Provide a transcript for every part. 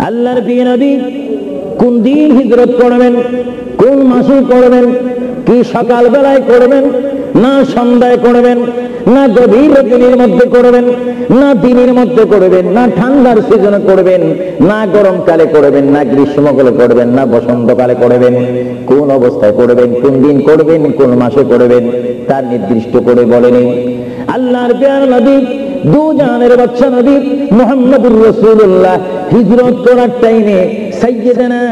আল্লাহর প্রিয় নবী কোন দিন হিজরত করবেন, কোন মাসে করবেন, কি সকাল বেলায় করবেন না সন্ধ্যায় করবেন, না গভীর রাতের মধ্যে করবেন, না দিনের মধ্যে করবেন, না ঠান্ডার সিজনে করবেন, না গরমকালে করবেন, না গ্রীষ্মকালে করবেন, না বসন্তকালে করবেন, কোন অবস্থায় করবেন, কোন দিন করবেন, কোন মাসে করবেন, তার নির্দিষ্ট করে বলেনি। আল্লাহর প্রিয় নবী দু জানের বাদশা নবী মুহাম্মদুর রাসূলুল্লাহ হিজরত করার টাইমে সাইয়্যিদানা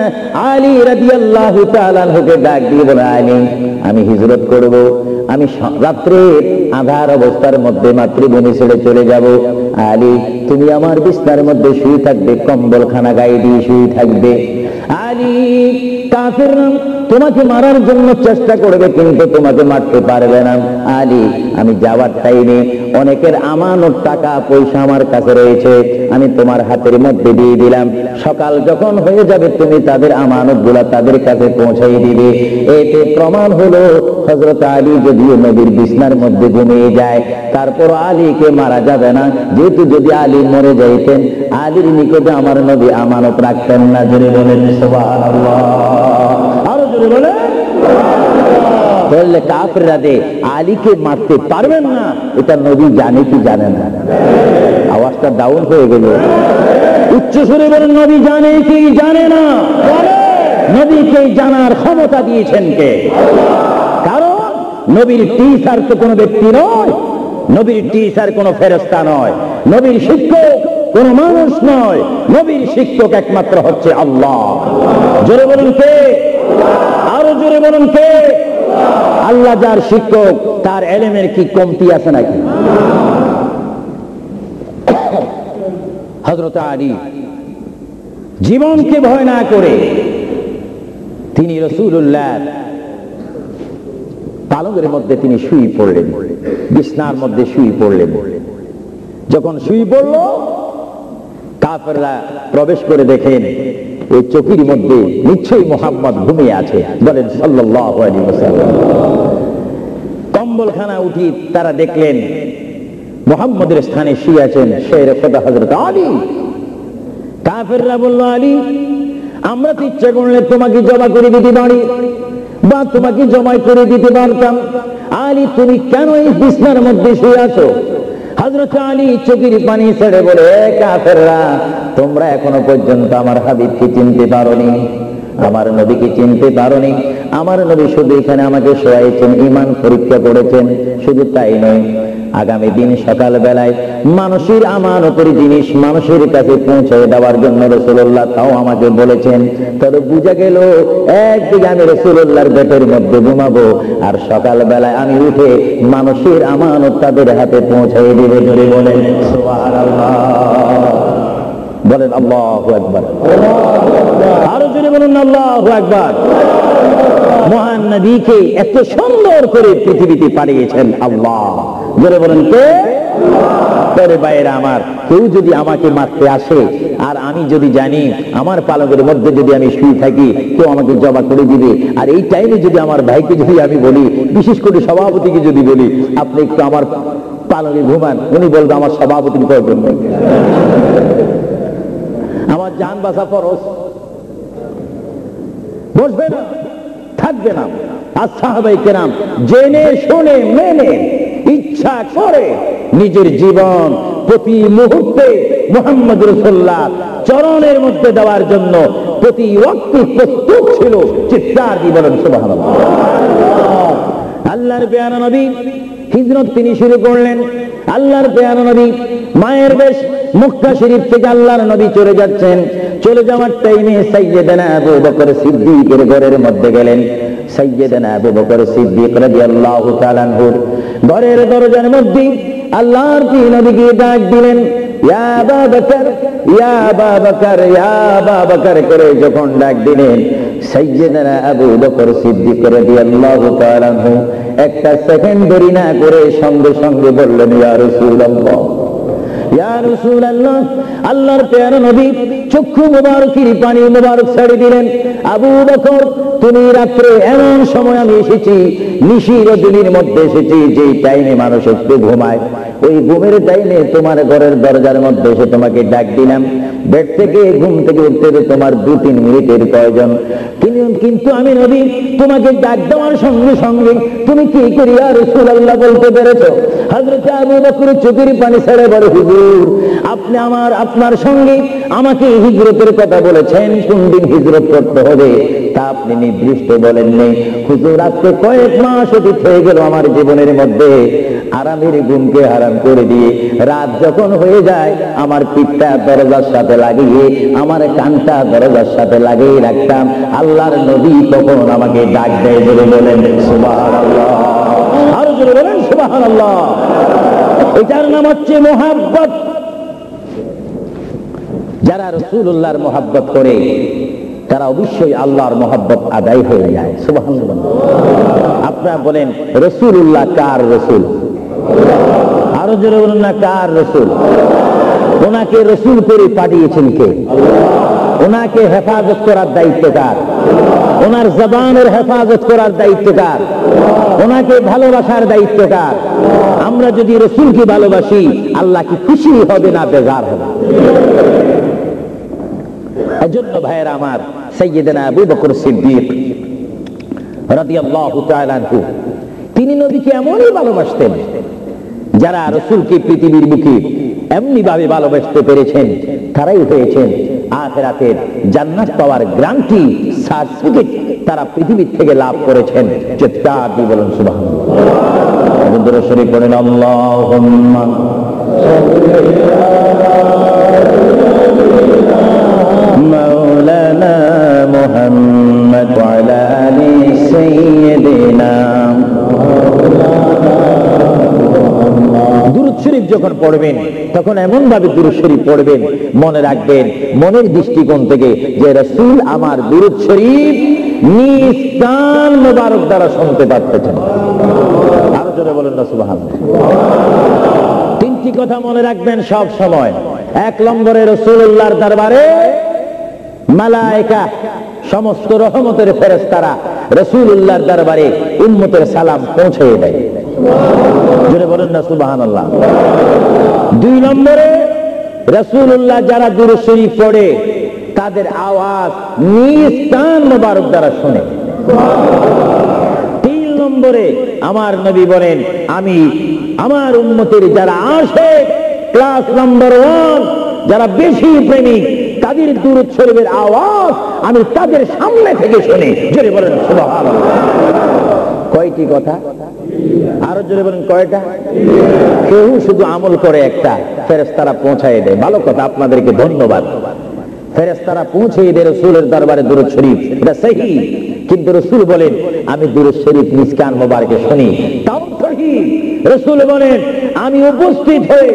আলী রাদিয়াল্লাহু তাআলা আনহুকে ডাক দিয়ে বলে, আলী আমি হিজরত করব, আমি রাত্রে আঁধার অবস্থার মধ্যে মাতৃভূমি ছেড়ে চলে যাব। আলী তুমি আমার বিছানার মধ্যে শুয়ে থাকবে, কম্বলখানা গায়ে দিয়ে শুয়ে থাকবে। আলী কাফেররা তোমাকে মারার জন্য চেষ্টা করবে কিন্তু তোমাকে মারতে পারবে না। আলী আমি যাওয়ার টাইমে অনেকের আমানত টাকা পয়সা আমার কাছে রয়েছে, আমি তোমার হাতের মধ্যে দিয়ে দিলাম, সকাল যখন হয়ে যাবে তুমি তাদের আমানত গুলা তাদের কাছে পৌঁছাই দিবে। এতে প্রমাণ হলো হযরত আলী যদিও নবীর বিছানার মধ্যে ঘুমিয়ে যায়, তারপর আলীকে মারা যাবে না, যেহেতু যদি আলী মরে যাইতেন আলীর নিকটে আমার নবী আমানত রাখতেন না। জোরে বলেন সুবহানাল্লাহ, আরো জোরে বলেন। তাহলে কাফেররা যে আলীকে মারতে পারবেন না এটা নবী জানে কি জানে না? আওয়াজটা ডাউন হয়ে গেল, উচ্চ সুরে বলেন নবী জানে কি জানে না? নবীকে জানার ক্ষমতা দিয়েছেন কে? কারণ নবীর টিচার তো কোনো ব্যক্তি নয়, নবীর টিচার কোনো ফেরেশতা নয়, নবীর শিক্ষক কোন মানুষ নয়, নবীর শিক্ষক একমাত্র হচ্ছে আল্লাহ। জোরে বলুন কে? আরো জোরে বলুন কে? আল্লাহ যার শিক্ষক তার ইলমের কি কমতি আছে নাকি? হযরত আলী জীবনকে ভয় না করে তিনি রাসূলুল্লাহ পালঙ্কের মধ্যে তিনি শুয়ে পড়লেন, বিছানার মধ্যে শুয়ে পড়লেন। যখন শুয়ে পড়ল কাফেররা প্রবেশ করে দেখেন এই চকির মধ্যে নিশ্চয়ই মুহাম্মদ ঘুমিয়ে আছে। বলেন সাল্লাল্লাহু আলাইহি ওয়াসাল্লাম। কম্বলখানা উঠি তারা দেখলেন মুহাম্মদের স্থানে শুয়ে আছেন শের খোদা হযরত আলী। কাফেররা বলল, আলী আমরা তো ইচ্ছা করলে তোমাকে জমা করে দিতে পারি বা তোমাকে জমা করে দিতে পারতাম, আলী তুমি কেন এই বিছানার মধ্যে শুয়ে আছো? হযরত আলী চোখের পানি ছেড়ে বলে, কাফেররা তোমরা এখনো পর্যন্ত আমার হাবিবকে চিনতে পারোনি, আমার নবীকে চিনতে পারোনি। আমার নবী শুধু এখানে আমাকে শোয়াইছেন, ঈমান পরীক্ষা করেছেন, শুধু তাই নয় আগামী দিন সকাল বেলায় মানুষের আমানতের জিনিস মানুষের কাছে পৌঁছে দেওয়ার জন্য রাসূলুল্লাহ তাও আমাকে বলেছেন। তবে বুঝা গেল একদিকে আমি রাসূলুল্লাহর পেটের মধ্যে ঘুমাবো আর সকাল বেলায় আমি উঠে মানুষের আমানত তাদের হাতে পৌঁছে দেব। জোরে বলেন সুবহানাল্লাহ, বলেন আল্লাহু আকবার, আরো জোরে বলুন আল্লাহু আকবার। মহান নবীকে এত সুন্দর করে পৃথিবীতে পাঠিয়েছেন আল্লাহ। জোরে বলেন কে? তবে ভাইয়েরা আমার, কেউ যদি আমাকে মারতে আসে আর আমি যদি জানি আমার পালকের মধ্যে যদি আমি শুয়ে থাকি কেউ আমাকে জবা করে দিবে, আর এই টাইমে যদি আমার ভাইকে যদি আমি বলি, বিশেষ করে সভাপতিকে যদি বলি আপনি একটু আমার পালকে ঘুমান, উনি বলবে আমার সভাপতির প্রয়োজন নেই, আমার জান বাঁচা ফরজ, বসবে না থাকবে না। আর সাহাবায়ে কেরাম জেনে শুনে মেনে ইচ্ছা করে নিজের জীবন প্রতি মুহূর্তে মুহাম্মদ রাসূলুল্লাহ চরণের মধ্যে দেওয়ার জন্য প্রতি ওয়াক্তে প্রস্তুত ছিল। চিৎকার দিয়ে বলেন সুবহানাল্লাহ। আল্লাহর প্যারা নবী হিজরত তিনি শুরু করলেন। আল্লাহর প্যারা নবী মায়ের বেশ মক্কা শরীফ থেকে আল্লাহর নবী চলে যাচ্ছেন। চলে যাওয়ার টাইমে সাইয়্যিদানা আবু বকর সিদ্দিকের ঘরের মধ্যে গেলেন। সাইয়্যিদানা আবু বকর সিদ্দিক রাদিয়াল্লাহু তাআলা আনহু ঘরের দরজার মধ্যে আল্লাহর নবীকে ডাক দিলেন, ইয়া আবু বকর, ইয়া আবু বকর, ইয়া আবু বকর করে যখন ডাক দিলেন সাইয়্যিদানা আবু বকর সিদ্দিক রাদিয়াল্লাহু তাআলা আনহু একটা সেকেন্ড দেরি না করে সঙ্গে সঙ্গে বললেন, ইয়া রাসূলুল্লাহ, ইয়া রাসূলুল্লাহ। আল্লাহর প্যারা নবী চক্ষু মুবারকের পানি মুবারক ছেড়ে দিলেন, আবু বকর তুমি রাত্রে এমন সময় আমি এসেছি, নিশির দিনের মধ্যে এসেছি, যে টাইমে মানুষ একটু ঘুমায়, ওই ঘুমের টাইমে তোমার ঘরের দরজার মধ্যে এসে তোমাকে ডাক দিলাম। বেড থেকে ঘুম থেকে উঠতে তোমার 2-3 মিনিটের প্রয়োজন, কিন্তু আমি নবী তোমাকে ডাক দেওয়ার সঙ্গে সঙ্গে তুমি কি করি ইয়া রাসূলুল্লাহ বলতে পেরেছো? হযরত আবু বকর চোখের পানি ছেড়ে বলে, হুজুর আপনি আপনার সঙ্গে আমাকে হিজরতের কথা বলেছেন, কোন দিন হিজরত করতে হবে তা আপনি নির্দিষ্ট বলেন নেই। হুজুর আজকে কয়েক মাস অতীত হয়ে গেল আমার জীবনের মধ্যে আরামের ঘুমকে হারাম করে দিয়ে রাত যখন হয়ে যায় আমার পিঠটা দরজার সাথে লাগিয়ে, আমার কানটা দরজার সাথে লাগিয়ে রাখতাম, আল্লাহর নবী তখন আমাকে ডাক দেয়, জোরে বলেন সুবহানাল্লাহ, আরো জোরে বলেন সুবহানাল্লাহ। এটার নাম হচ্ছে মুহাব্বত। যারা রাসূলুল্লাহর মুহাব্বত করে তারা অবশ্যই আল্লাহর মুহাব্বত আদায় হয়ে যায়। সুবহানাল্লাহ। আপনারা বলেন রাসূলুল্লাহ কার রাসূল? আরো জোরে বলুন না, কার রাসূল? ওনাকে রাসূল করে পাঠিয়েছেন কে? ওনাকে হেফাজত করার দায়িত্ব কার? ওনার জবানের হেফাজত করার দায়িত্ব কার? ওনাকে ভালোবাসার দায়িত্ব কার? আমরা যদি রাসূলকে ভালোবাসি আল্লাহ কি খুশি হবে না বেজার হবে? এজন্য ভাইয়েরা আমার, সাইয়্যিদনা আবু বকর সিদ্দিক রাদিয়াল্লাহু তাআলা আনহু তিনি নবীকে এমনই ভালোবাসতেন, যারা রাসূলকে পৃথিবীর বুকে এমনি ভাবে ভালোবাসতে পেরেছেন তারাই হয়েছেন আখিরাতের জান্নাত পাওয়ার গ্যারান্টি সার্টিফিকেট তারা পৃথিবী থেকে লাভ করেছেন। চিৎকার দিয়ে বলুন সুবহানাল্লাহ। বন্ধুরা শরীফ পড়েন আল্লাহুম্মা মাওলানা মুহাম্মদ ওয়া আলা আলি সাইয়্যিদিনা। দুরূদ শরীফ যখন পড়বেন তখন এমন ভাবে দুরূদ শরীফ পড়বেন, মনে রাখবেন মনের দৃষ্টিকোণ থেকে যে রাসূল আমার দুরূদ শরীফ নিজ কান মোবারক দ্বারা শুনতে পারতেছেন। আরো জোরে বলেন না সুবহানাল্লাহ। তিনটি কথা মনে রাখবেন সব সময়। 1 নম্বরে রাসূলুল্লাহর দরবারে মালায়েকা সমস্ত রহমতের ফেরেশতারা রাসূলুল্লাহর দরবারে উম্মতের সালাম পৌঁছে দেয়। জোরে বলেন না সুবহানাল্লাহ। 2 নম্বরে রাসূলুল্লাহ যারা দুরূদ শরীফ পড়ে তাদের আওয়াজ নিজ কান মোবারক দ্বারা শুনে। 3 নম্বরে আমার নবী বলেন, আমি আমার উম্মতের যারা আশিক ক্লাস নাম্বার 1 যারা বেশি প্রেমিক তাদের দুরূদ শরীফের আওয়াজ আমি তাদের সামনে থেকে শুনি। জোরে বলেন সুবহানাল্লাহ। কয়টি কথা? আরো জোরে বলেন কয়টা? কেউ শুধু আমল করে একটা, ফেরেশতারা পৌঁছায় দেয়। ভালো কথা, আপনাদেরকে ধন্যবাদ। ফেরেশতারা পৌঁছে দেয় রাসূলের দরবারে দুরূদ শরীফ, এটা সহিহ। কিন্তু রাসূল বলেন আমি দুরূদ শরীফ নিজ কান মোবারকে শুনি, তাও সহিহ। রাসূল বলেন আমি উপস্থিত হয়ে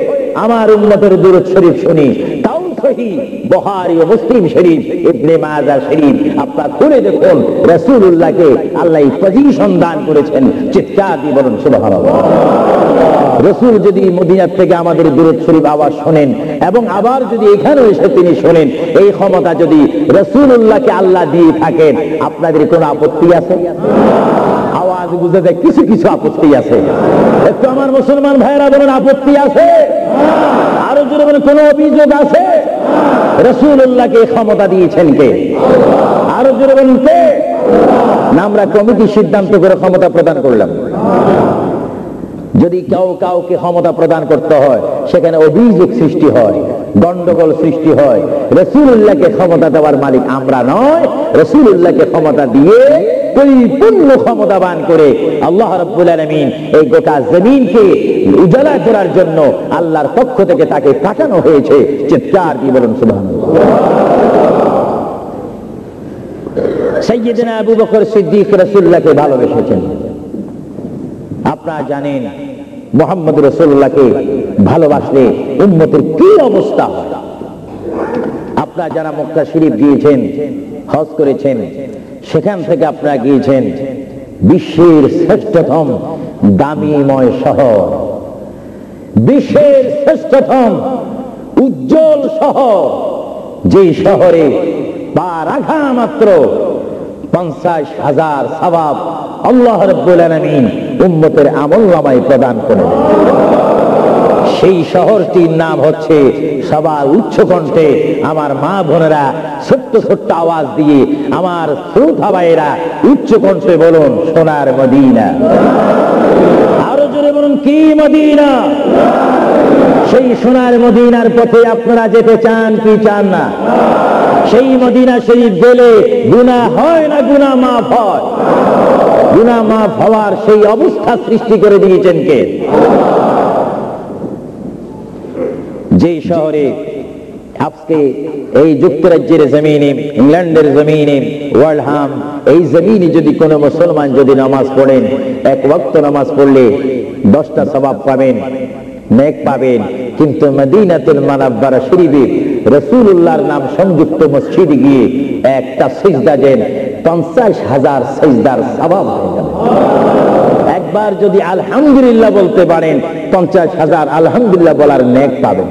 আমার উম্মতের দুরূদ শরীফ শুনি, তাও সহিহ। বুখারী ও মুসলিম শরীফ, ইবনে মাজাহ শরীফ আপনারা খুলে দেখুন, রাসূলুল্লাহকে আল্লাহ এই পজিশন দান করেছেন। চিৎকার দিয়ে বলুন সুবহানাল্লাহ। রাসূল যদি মদিনা থেকে আমাদের দুরূদ শরীফ আওয়াজ শুনেন এবং আবার যদি এখানে এসে তিনি শুনেন, এই ক্ষমতা যদি রাসূলুল্লাহকে আল্লাহ দিয়ে থাকেন, আপনাদের কোনো আপত্তি আছে? আওয়াজ বুঝে দেয় কিছু কিছু আপত্তি আছে। একটু আমার মুসলমান ভাইরা বলেন আপত্তি আছে? আরো জোরে বলেন কোনো অভিযোগ আছে? রাসূলুল্লাহকে ক্ষমতা দিয়েছেন কে? আরো জোরে বলেন কে? না আমরা কমিটি সিদ্ধান্ত করে ক্ষমতা প্রদান করলাম? যদি কাউকে ক্ষমতা প্রদান করতে হয় সেখানে অভিযোগ সৃষ্টি হয়, গন্ডগোল সৃষ্টি হয়। রাসূলুল্লাহকে ক্ষমতা দেওয়ার মালিক আমরা নয়, রাসূলুল্লাহকে ক্ষমতা দিয়ে পরিপূর্ণ ক্ষমতাবান করে আল্লাহ রাব্বুল আলামিন এই গোটা জমিনকে উজালা করার জন্য আল্লাহর পক্ষ থেকে তাকে পাঠানো হয়েছে। চিৎকার দিয়ে বলুন সুবহানাল্লাহ। সাইয়্যিদনা আবু বকর সিদ্দিক রাসূলুল্লাহকে ভালোবেসেছেন। আপনারা জানেন মুহাম্মদ রাসূলুল্লাহকে ভালোবাসলে উম্মতের কি অবস্থা হয়। আপনারা যারা মক্কা শরীফ গিয়েছেন, হজ করেছেন, সেখান থেকে আপনারা গিয়েছেন বিশ্বের শ্রেষ্ঠতম দামিময় শহর, বিশ্বের শ্রেষ্ঠতম উজ্জ্বল শহর যে শহরে পা রাখা মাত্র 50,000 সওয়াব আল্লাহ রাব্বুল আলামিন উম্মতের আমলনামায় প্রদান করেন। সেই শহরটির নাম হচ্ছে, সবার উচ্চ কণ্ঠে আমার মা বোনেরা ছোট্ট ছোট্ট আওয়াজ দিয়ে, আমার শ্রোতা ভাইয়েরা উচ্চ কণ্ঠে বলুন, সোনার মদিনা। আরো জোরে বলুন, কি মদিনা? সেই সোনার মদিনার পথে আপনারা যেতে চান কি চান না? সেই মদিনা শরীফ গেলে গুনাহ হয় না গুনাহ মাফ হয়? গুনাহ মাফ হওয়ার সেই অবস্থা সৃষ্টি করে দিয়েছেন কে? যে শহরে আজকে এই যুক্তরাজ্যের জমিনে, ইংল্যান্ডের জমিনে, ওয়ার্ল্ডহাম এই জমিনে যদি কোনো মুসলমান যদি নামাজ পড়েন, এক ওয়াক্ত নামাজ পড়লে 10টা সওয়াব পাবেন, নেক পাবেন। কিন্তু মদিনাতুল মুনাওয়ারা শরীফে রাসূলুল্লাহর নাম সংযুক্ত মসজিদে গিয়ে একটা সিজদা দেন, 50,000 সিজদার সওয়াব হয়ে যাবে। একবার যদি আলহামদুলিল্লাহ বলতে পারেন, 50,000 আলহামদুলিল্লাহ বলার নেক পাবেন।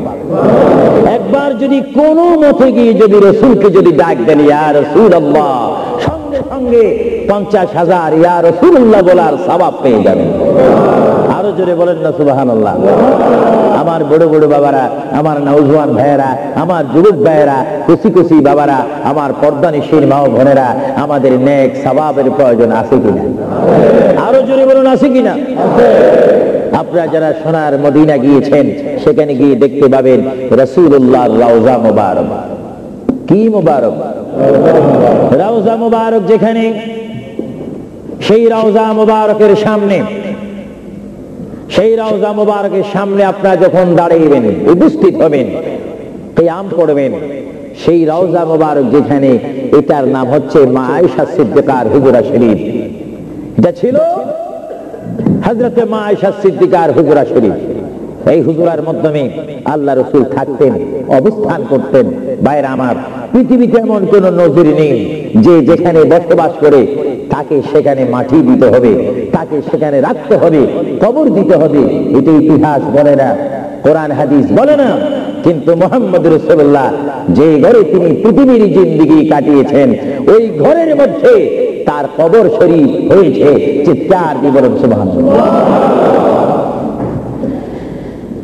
একবার যদি কোনো মতে গিয়ে যদি রাসূলকে যদি ডাক দেন, ইয়া রাসূলুল্লাহ, সঙ্গে সঙ্গে 50,000 ইয়া রাসূলুল্লাহ বলার সওয়াব পেয়ে যাবেন। আরো জোরে বলেন না সুবহানাল্লাহ। আমার বড় বড় বাবারা, আমার নওজোয়ান ভাইয়েরা, আমার যুবক ভাইয়েরা, কুচি কুচি বাবারা, আমার পর্দানিশীল মা ও বোনেরা, আমাদের নেক সওয়াবের প্রয়োজন আছে কিনা? আরো জোরে বলুন, আছে কিনা? আপনারা যারা সোনার মদিনা গিয়েছেন, সেখানে গিয়ে দেখতে পাবেন রাসূলুল্লাহর রওজা মুবারক। কি মুবারক? রওজা মুবারক। যেখানে সেই রওজা মুবারকের সামনে, সেই রওজা মুবারকের সামনে আপনারা যখন দাঁড়াইবেন, উপস্থিত হবেন, কিয়াম করবেন, সেই রওজা মুবারক যেখানে, এটার নাম হচ্ছে মা আয়েশা সিদ্দিকার হুজরা শরীফ। এটা ছিল হযরতে মা আয়েশা সিদ্দিকার হুজরা শরীফ। এই হুজরার মাধ্যমে আল্লাহ রাসূল থাকতেন, অবস্থান করতেন। ভাইরা আমার, পৃথিবীতে এমন কোন নজির নেই যে যেখানে বসবাস করে তাকে সেখানে মাটি দিতে হবে, তাকে সেখানে রাখতে হবে, কবর দিতে হবে। এটা ইতিহাস বলে না, কোরআন হাদিস বলে না। কিন্তু মুহাম্মদ রাসূলুল্লাহ যে ঘরে তিনি পৃথিবীর জিন্দেগি কাটিয়েছেন, ওই ঘরের মধ্যে তার কবর শরীফ হয়েছে। চিৎকার দিয়ে বলুন সুবহানাল্লাহ।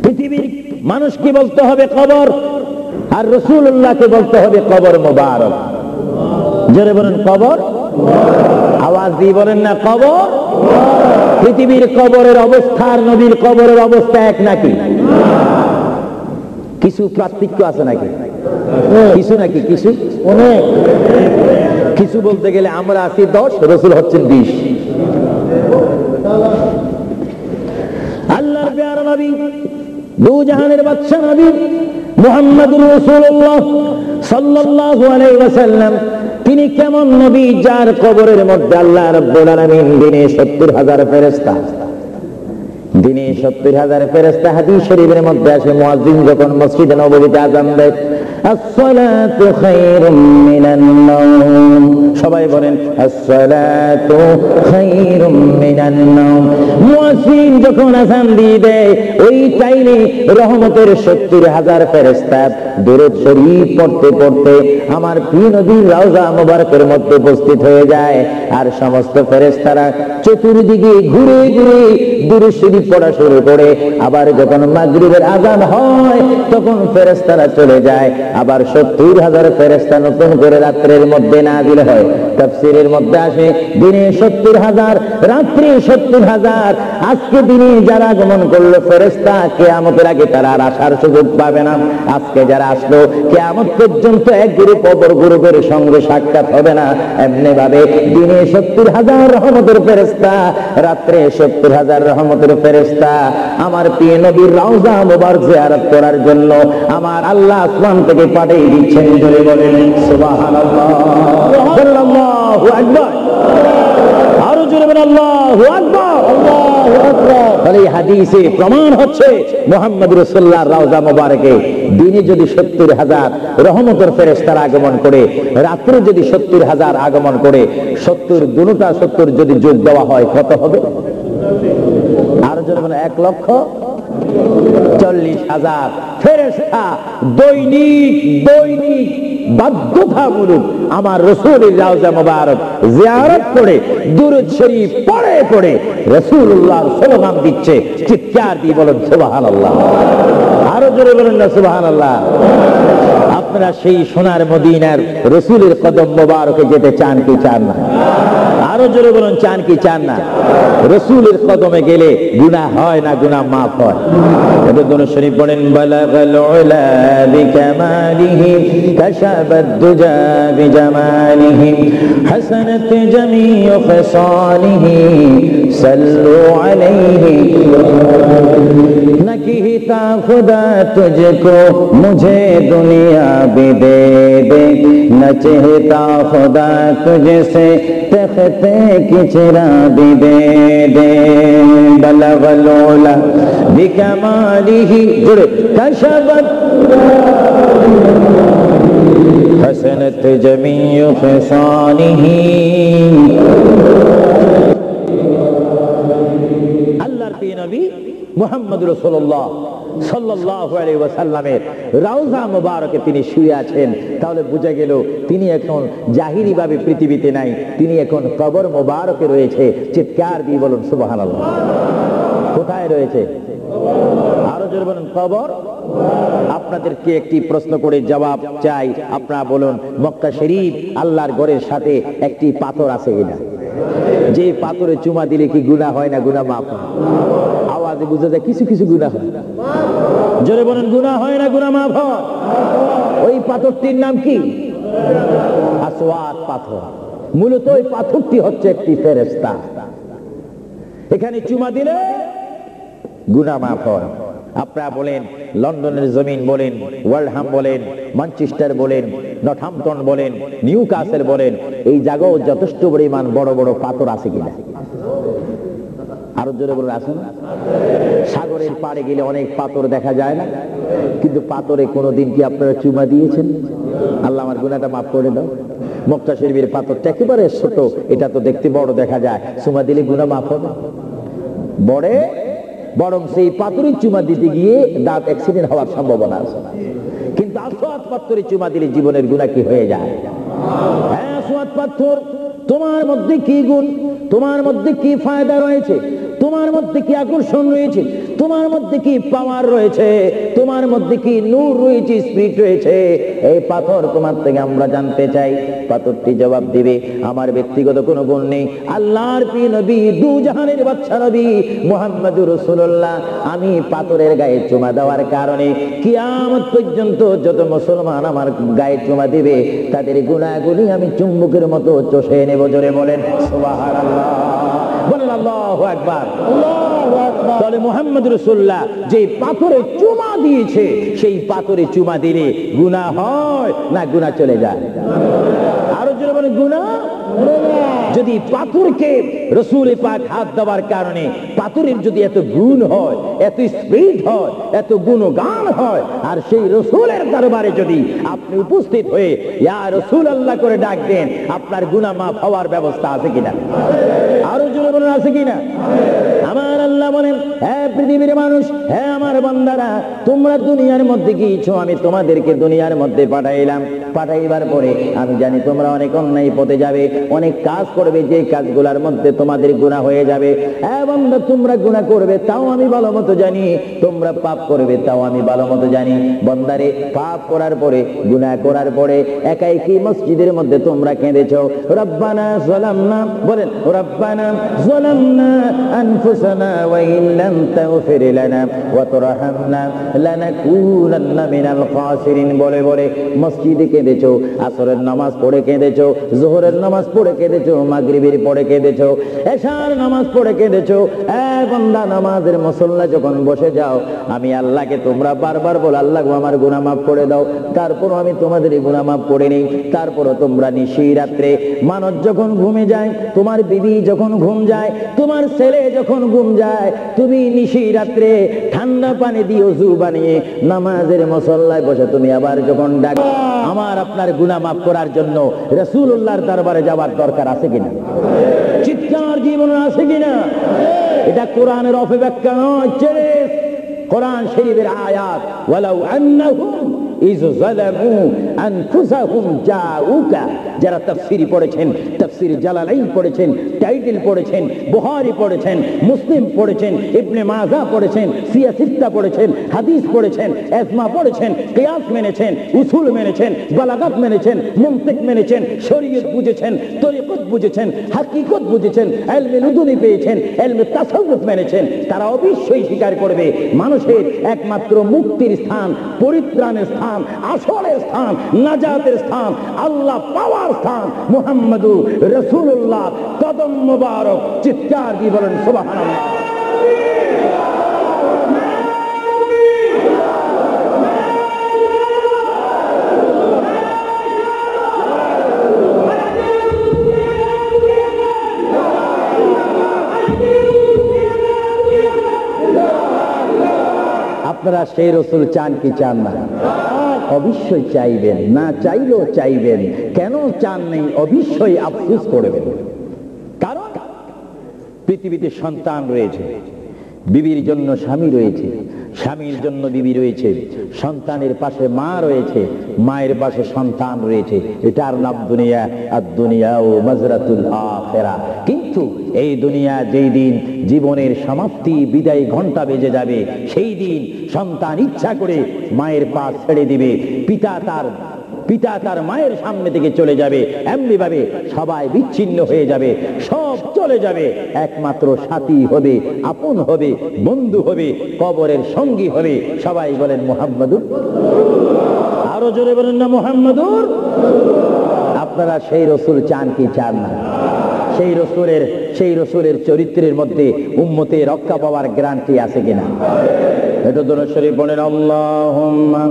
পৃথিবীর মানুষকে বলতে হবে কবর, আর রাসূলুল্লাহকে বলতে হবে কবর মুবারক। জোরে বলেন কবর। আওয়াজ দিয়ে বলেন না কবর। পৃথিবীর কবরের অবস্থা আর নবীর কবরের অবস্থা এক নাকি? কিছু পার্থক্য আছে নাকি? কিছু নাকি? কিছু অনেক কিছু। বলতে গেলে আমরা আছি 10, রাসূল হচ্ছেন 20। আল্লাহর প্যারা নবী, দু জাহানের বাদশা নবী মুহাম্মদুর রাসূলুল্লাহ সাল্লাল্লাহু আলাইহি ওয়াসাল্লাম, তিনি কেমন নবী যার কবরের মধ্যে আল্লাহ রাব্বুল আলামিন দিনে 70,000 ফেরেশতা, দিনে 70,000 ফেরেশতা। হাদিস শরীফের মধ্যে আসে, মুয়াজ্জিন যখন মসজিদে নববীতে আযান দেয়, আসসালাতু খায়রুম মিনান নাওম, সবাই বলেন আসসালাতু খায়রুম মিনান নাওম। মুয়াজ্জিন যখন আযান দিয়ে দেয়, ওই টাইমে রহমতের 70,000 ফেরেশতা দুরূদ শরীফ পড়তে পড়তে আমার প্রিয় নবীর রওজা মুবারকের মধ্যে উপস্থিত হয়ে যায়। আর সমস্ত ফেরেশতারা চতুর্দিকে ঘুরে ঘুরে দুরূদ শরীফ পড়া শুরু করে। আবার যখন মাগরিবের আযান হয়, তখন ফেরেশতারা চলে যায়। আবার 70,000 ফেরেশতা নতুন করে রাত্রের মধ্যে নাযিল হয়। তাফসীরের মধ্যে আসে, দিনে 70,000, রাত্রে 70,000। আজকে দিনে যারা আগমন করলো ফেরেশতা, কিয়ামতের আগে তারা আর আসার সুযোগ পাবে না। আজকে যারা আসলো, কিয়ামত পর্যন্ত এক গ্রুপ অপর গ্রুপের সঙ্গে সাক্ষাৎ হবে না। এমনি ভাবে দিনে 70,000 রহমতের ফেরেশতা, রাত্রে 70,000 রহমতের ফেরেশতা আমার প্রিয় নবীর রওজা মুবারক জিয়ারত করার জন্য আমার আল্লাহ আসমান থেকে পাঠিয়ে দিচ্ছেন। জোরে বলেন সুবহানাল্লাহ, আল্লাহু আকবার। আরো জোরে বলেন আল্লাহু আকবার, আল্লাহু আকবার। তাহলে এই হাদিসে প্রমাণ হচ্ছে মুহাম্মদ রাসূলুল্লাহর রওজা মুবারকে দিনে যদি 70,000 রহমতের ফেরেশতারা আগমন করে, রাত্রে যদি 70,000 আগমন করে, 70 দুটোটা 70 যদি যোগ দেওয়া হয় কত হবে? আরো জোরে বলেন 1,00,000 40,000 ফেরেশতা দৈনিক দৈনিক বাধ্যতামূলক আমার রাসূলের রওজা মুবারক জিয়ারত করে দুরূদ শরীফ পড়ে পড়ে রাসূলুল্লাহর স্লোগান দিচ্ছে। চিৎকার দিয়ে বলেন সুবহানাল্লাহ, আরো জোরে বলেন না সুবহানাল্লাহ। আপনারা সেই সোনার মদিনার রাসূলের কদম মোবারকে যেতে চান কি চান না? আরো জোরে বলুন, চান কি চান না? রাসূলের কদমে গেলে গুনাহ হয় না, গুনাহ মাফ হয়। এটা দুরূদ শরীফ পড়েন। বালাগাল উলা বিকামালিহি কাশাবাদ দুজা বিজামালিহি হাসানাত জামিউ খিসালিহি সাল্লু আলাইহি নকিতা খুদা তুঝকো মুঝে দুনিয়া भी दे दे न चाहता खुदा तुझसे तख्ते की चिरा भी दे दे बलगल उला बिकमालिही जुड़े कशबत हसनत जमीउ खिसालिही। अल्लाहर प्रिय नबी মুহাম্মদ রাসূলুল্লাহ সাল্লাল্লাহু আলাইহি ওয়াসাল্লামের রওজা মুবারকে তিনি শুয়ে আছেন। তাহলে বোঝা গেল তিনি এখন জাহিরি ভাবে পৃথিবীতে নাই, তিনি এখন কবর মুবারকে রয়েছে। চিৎকার দিয়ে বলুন সুবহানাল্লাহ। কোথায় রয়েছে? আরো জোরে বলুন, কবর। আপনাদেরকে একটি প্রশ্ন করে জবাব চাই, আপনারা বলুন, মক্কা শরীফ আল্লাহর ঘরের সাথে একটি পাথর আছে কিনা? যে পাথরে চুমা দিলে কি গুনাহ হয় না, গুনাহ মাফ হয়? আওয়াজে বুঝা যায় কিছু কিছু গুনাহ হয়। জোরে বলেন, গুনাহ হয় না, গুনাহ মাফ হয়? ওই পাথরটির নাম কি? আসওয়াদ পাথর। মূলত ওই পাথরটি হচ্ছে একটি ফেরেশতা। এখানে চুমা দিলে গুনাহ মাফ হয়। আপনারা বলেন, লন্ডনের জমিন বলেন, ওয়ালহাম বলেন, ম্যানচেস্টার বলেন, নর্থহ্যাম্পটন বলেন, নিউক্যাসল বলেন, এই জায়গাও যথেষ্ট পরিমাণ বড় বড় পাথর আছে কিনা? আরো জোরে বলে আছে না? সাগরের পাড়ে গেলে অনেক পাথর দেখা যায় না? কিন্তু পাথরে কোনোদিন কি আপনারা চুমা দিয়েছেন? আল্লাহ আমার গুনাহটা মাফ করে দাও। মক্কা শরীফের পাথরটা একেবারে ছোট, এটা তো দেখতে বড় দেখা যায়, চুমা দিলে গুনাহ মাফ হবে? বড়ে বরং সেই পাথরের চুমা দিতে গিয়ে দাঁত অ্যাক্সিডেন্ট হওয়ার সম্ভাবনা আছে। কিন্তু আসওয়াদ পাথরে চুমা দিলে জীবনের গুনাহ কি হয়ে যায়? হ্যাঁ, আসওয়াদ পাথর, তোমার মধ্যে কি গুণ, তোমার মধ্যে কি ফায়দা রয়েছে, তোমার মধ্যে কি আকর্ষণ রয়েছে, তোমার মধ্যে কি পাওয়ার রয়েছে, তোমার মধ্যে কি নূর রয়েছে, স্পিরিট রয়েছে, এই পাথর তোমার থেকে আমরা জানতে চাই। পাথরটি জবাব দিবে, আমার ব্যক্তিগত কোনো গুণ নেই, আল্লাহর প্রিয় নবী, দু জাহানের বাদশা নবী মুহাম্মদুর রাসূলুল্লাহ, আমি পাথরের গায়ে চুমা দেওয়ার কারণে কিয়ামত পর্যন্ত যত মুসলমান আমার গায়ে চুমা দিবে তাদের গুনাহগুলি আমি চুম্বকের মতো চষে নেব। জোরে বলেন সুবহানাল্লাহ, বলেন আল্লাহু আকবার। তাহলে মুহাম্মদ রাসূলুল্লাহ যে পাথরে চুমা দিয়েছে, সেই পাথরে চুমা দিলে গুনাহ হয় না গুনাহ চলে যায়? আরো জোরে বলেন, গুনাহ। যদি পাথরকে রাসূল পাক হাত দেওয়ার কারণে পাথরের যদি এত গুণ হয়, এত স্পিরিট হয়, এত গুণগান হয়, আর সেই রাসূলের দরবারে যদি আপনি উপস্থিত হয়ে ইয়া রাসূলুল্লাহ করে ডাক দেন, আপনার গুনাহ মাফ হওয়ার ব্যবস্থা আছে কিনা? আরো জোরে বলেন, আছে কিনা? আমার আল্লাহ বলেন, হ্যাঁ পৃথিবীর মানুষ, হ্যাঁ আমার বান্দারা, তোমরা দুনিয়ার মধ্যে গিয়েছো, আমি তোমাদেরকে দুনিয়ার মধ্যে পাঠাইলাম। পাঠাইবার পরে আমি জানি তোমরা অনেক অন্যায় পথে যাবে, অনেক কাজ করবে, যে কাজগুলোর মধ্যে তোমাদের গুনাহ হয়ে যাবে। হ্যাঁ বান্দা, তোমরা গুনাহ করবে তাও আমি ভালো মতো জানি, তোমরা পাপ করবে তাও আমি ভালো মতো জানি। বান্দারে, পাপ করার পরে, গুনাহ করার পরে একাই কি মসজিদের মধ্যে তোমরা কেঁদেছো, রব্বানা যালামনা, বলেন রব্বানা যালামনা আনফুসানা ওয়া ইন লাম তাগফির লানা ওয়া তুরহামনা লানাকুনান্না মিনাল খাসিরিন বলে বলে মসজিদে কেঁদেছো, আসরের নামাজ পড়ে কেঁদেছো, যোহরের নামাজ পড়ে কেঁদেছো, মাগরিবের পড়ে কেঁদেছো, এশার নামাজ পড়ে কেঁদেছো। বান্দা, নামাজের মুসল্লা যখন বসে যাও, আমি আল্লাহকে তোমরা বারবার বল, আল্লাহ গো আমার গুনাহ মাফ করে দাও। তারপরও আমি তোমাদের গুনাহ মাফ করে নেই। তারপরও তোমরা নিশি রাত্রে, মানুষ যখন ঘুমে যায়, তোমার বিবি যখন ঘুম যায়, তোমার ছেলে যখন ঘুম যায়, তুমি নিশি রাত্রে ঠান্ডা পানি দিয়ে ওযু বানিয়ে নামাজের মুসল্লায় বসে তুমি আবার যখন ডাক, আমার আপনার গুনাহ মাফ করার জন্য রাসূলুল্লাহর দরবারে যাওয়ার দরকার আছে কিনা? চিৎকার জীবন আছে কিনা? এটা কোরআনের অপব্যাখ্যা নয়, চ্যালেঞ্জ। কোরআন শরীফের আয়াত, ওয়ালাউ আন্নাহুম ইয যালামু আনফুসাহুম জাউকা, যারা তাফসীর পড়েছেন, তাফসীর জালালাইন পড়েছেন, টাইটেল পড়েছেন, বুখারী পড়েছেন, মুসলিম পড়েছেন, ইবনে মাজাহ পড়েছেন, সিয়াসিত্তা পড়েছেন, হাদিস পড়েছেন, ইজমা পড়েছেন, কিয়াস মেনেছেন, উসুল মেনেছেন, বালাগাত মেনেছেন, মুনতিক মেনেছেন, শরীয়ত বুঝেছেন, তরিকত বুঝেছেন, হাকিকত বুঝেছেন, ইলমে লুদুনি পেয়েছেন, ইলমে তাসাউফ মেনেছেন, তারা অবশ্যই স্বীকার করবে মানুষের একমাত্র মুক্তির স্থান, পরিত্রাণের স্থান, আসলের স্থান, নাজাতের স্থান, আল্লাহ পাওয়ার স্থান মুহাম্মদুর রাসূলুল্লাহ কদম মুবারক। চিৎকার দিয়ে বলেন সুবহানাল্লাহ। আপনারা সেই রসুল চান কি চান না? অবশ্যই চাইবেন, না চাইলেও চাইবেন। কেন চান নেই? অবশ্যই আফসোস করবেন। কারণ পৃথিবীতে সন্তান রয়েছে, বিবির জন্য স্বামী রয়েছে, স্বামীর জন্য বিবি রয়েছে, সন্তানের পাশে মা রয়েছে, মায়ের পাশে সন্তান রয়েছে। এটার নাম দুনিয়া। আর দুনিয়া ও মাজরাতুল আখিরা। কিন্তু এই দুনিয়া যেই দিন জীবনের সমাপ্তি, বিদায় ঘন্টা বেজে যাবে, সেই দিন সন্তান ইচ্ছা করে মায়ের পা ছেড়ে দিবে, পিতা তার মায়ের সামনে থেকে চলে যাবে, এমনি ভাবে সবাই বিচ্ছিন্ন হয়ে যাবে, সব চলে যাবে। একমাত্র সাথী হবে, আপন হবে, বন্ধু হবে, কবরের সঙ্গী হবে। সবাই বলেন মুহাম্মাদুর। আরো জোরে বলেন না মুহাম্মাদুর। আপনারা সেই রসুল চান কি চান না? সেই রসুলের চরিত্রের মধ্যে উম্মতে রক্ষা পাওয়ার গ্যারান্টি আছে কিনা? এটা দরুদ শরীফ বলেন, আল্লাহুম্মা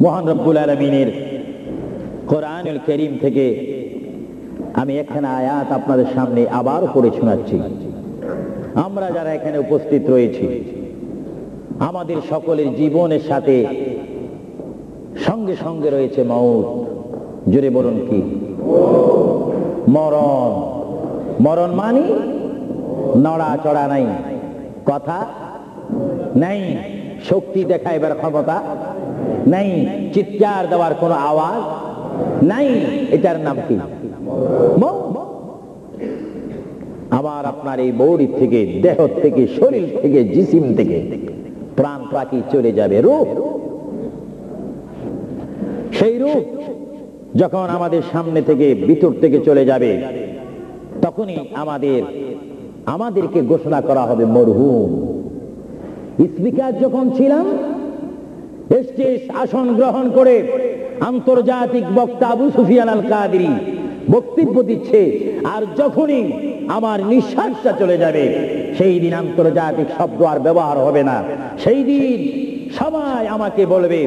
মহান রব্বুল আলামিনের কোরআনুল কারীম থেকে আমি একখানা আয়াত আপনাদের সামনে আবার পড়ে শোনাচ্ছি। আমরা যারা এখানে উপস্থিত রয়েছি, আমাদের সকলের জীবনের সাথে সঙ্গে সঙ্গে রয়েছে মওত। জোরে বলুন কি? মরণ। মরণ মানে নড়াচড়া নাই, কথা নাই, শক্তি দেখাইবার ক্ষমতা নাই, চিৎকার দেওয়ার কোনো আওয়াজ নাই। এটার নাম কি? আবার আপনার এই বডি থেকে, দেহ থেকে, শরীর থেকে, জিসিম থেকে প্রাণ পাখি চলে যাবে, রূহ। সেই রূহ যখন আমাদের সামনে থেকে, ভিতর থেকে চলে যাবে, তখনই আমাদেরকে ঘোষণা করা হবে মরহুম। স্পিকার যখন ছিলাম, স্টেজ আসন গ্রহণ করে আন্তর্জাতিক বক্তা আবু সুফিয়ান আল কাদেরী বক্তব্য দিচ্ছে, আর যখনই আমার নিঃশ্বাসটা চলে যাবে, সেই দিন আন্তর্জাতিক শব্দ আর ব্যবহার হবে না। সেই দিন সবাই আমাকে বলবে,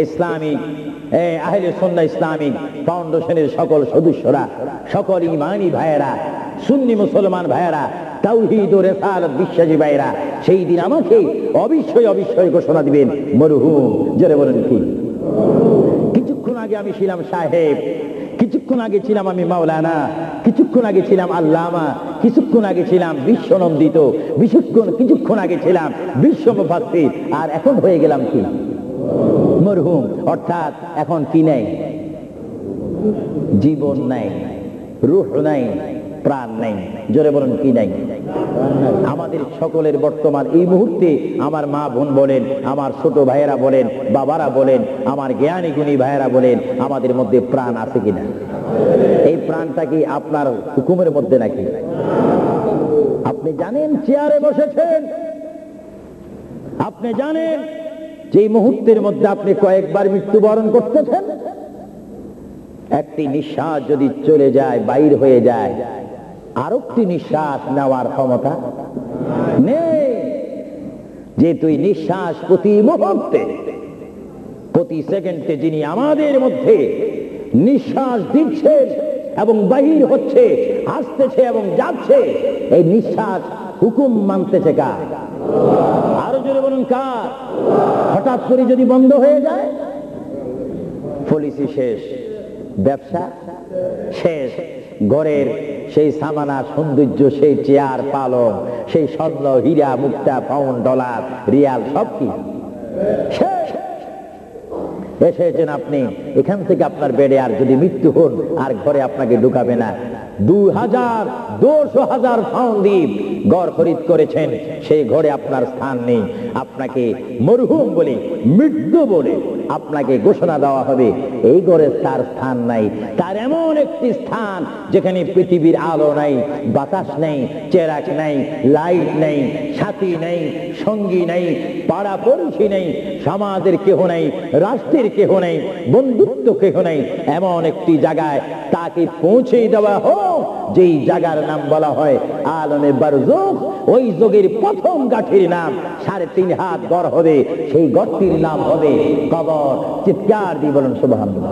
ইসলামিক আহলে সুন্নাহ ইসলামিক ফাউন্ডেশনের সকল সদস্যরা, সকল ইমানি ভাইয়েরা, সুন্নি মুসলমান ভাইয়েরা, তাওহীদ ও রিসালাত বিশ্বাসী ভাইয়েরা, সেই দিন আমাকে অবশ্যই ঘোষণা দিবেন মরহুম। জোরে বলেন কি? কিছুক্ষণ আগে আমি ছিলাম সাহেব, কিছুক্ষণ আগে ছিলাম আমি মাওলানা, কিছুক্ষণ আগে ছিলাম আল্লামা, কিছুক্ষণ আগে ছিলাম বিশ্বনন্দিত, কিছুক্ষণ আগে ছিলাম বিশ্ব মুফাসসির, আর এখন হয়ে গেলাম কি? মরহুম। অর্থাৎ এখন কি নাই? জীবন নাই, রূহ নাই, প্রাণ নাই। জোরে বলেন কি নাই? আমাদের সকলের বর্তমান এই মুহূর্তে আমার মা বোন বলেন, আমার ছোট ভাইয়েরা বলেন, বাবারা বলেন, আমার জ্ঞানী গুণী ভাইয়েরা বলেন, আমাদের মধ্যে প্রাণ আছে কিনা? এই প্রাণটা কি আপনার হুকুমের মধ্যে নাকি? আপনি জানেন চেয়ারে বসেছেন, আপনি জানেন যে মুহূর্তের মধ্যে আপনি কয়েকবার মৃত্যুবরণ করতেছেন। একটি নিঃশ্বাস যদি চলে যায়, বাইর হয়ে যায়, আরেকটি নিঃশ্বাস নেওয়ার ক্ষমতা নেই। যে তুই নিঃশ্বাস প্রতি মুহূর্তে, প্রতি সেকেন্ডে যিনি আমাদের মধ্যে নিঃশ্বাস দিচ্ছেন এবং বাহির হচ্ছে, আসতেছে এবং যাচ্ছে, এই নিঃশ্বাস হুকুম মানতেছে কার? আরো জোরে বলুন কার? হঠাৎ করে যদি বন্ধ হয়ে যায়, পলিসি শেষ, ব্যবসা শেষ, ঘরের সেই সামানা সৌন্দর্য, সেই চেয়ার পালং, সেই স্বর্ণ হীরা মুক্তা পাউন্ড ডলার রিয়াল সব কি শেষ। এসেছেন আপনি, এখান থেকে আপনার বেডে আর যদি মৃত্যু হন আর ঘরে আপনাকে ঢুকাবে না। 2,000 পাউন্ড দ্বীপ ঘর খরিদ করেছেন, সেই ঘরে আপনার স্থান নেই। আপনাকে মরহুম বলে, মৃত্যু বলে আপনাকে ঘোষণা দেওয়া হবে, এই ঘরে তার স্থান নাই। তার এমন একটি স্থান যেখানে পৃথিবীর আলো নাই, বাতাস নেই, চেরাক নাই, লাইট নেই, সাথী নেই, সঙ্গী নেই, পাড়া পড়শি নেই, সমাজের কেহ নেই, রাষ্ট্রের কেহ নেই, বন্ধুত্ব কেহ নেই। এমন একটি জায়গায় তাকে পৌঁছে দেওয়া হোক যেই জায়গার নাম বলা হয় আলমে বারজুখ। ওই যোগের প্রথম গাঠির নাম 3.5 হাত গড় হবে, সেই গড়টির নাম হবে কবর। চিৎকার দিয়ে বলুন সুবহানাল্লাহ।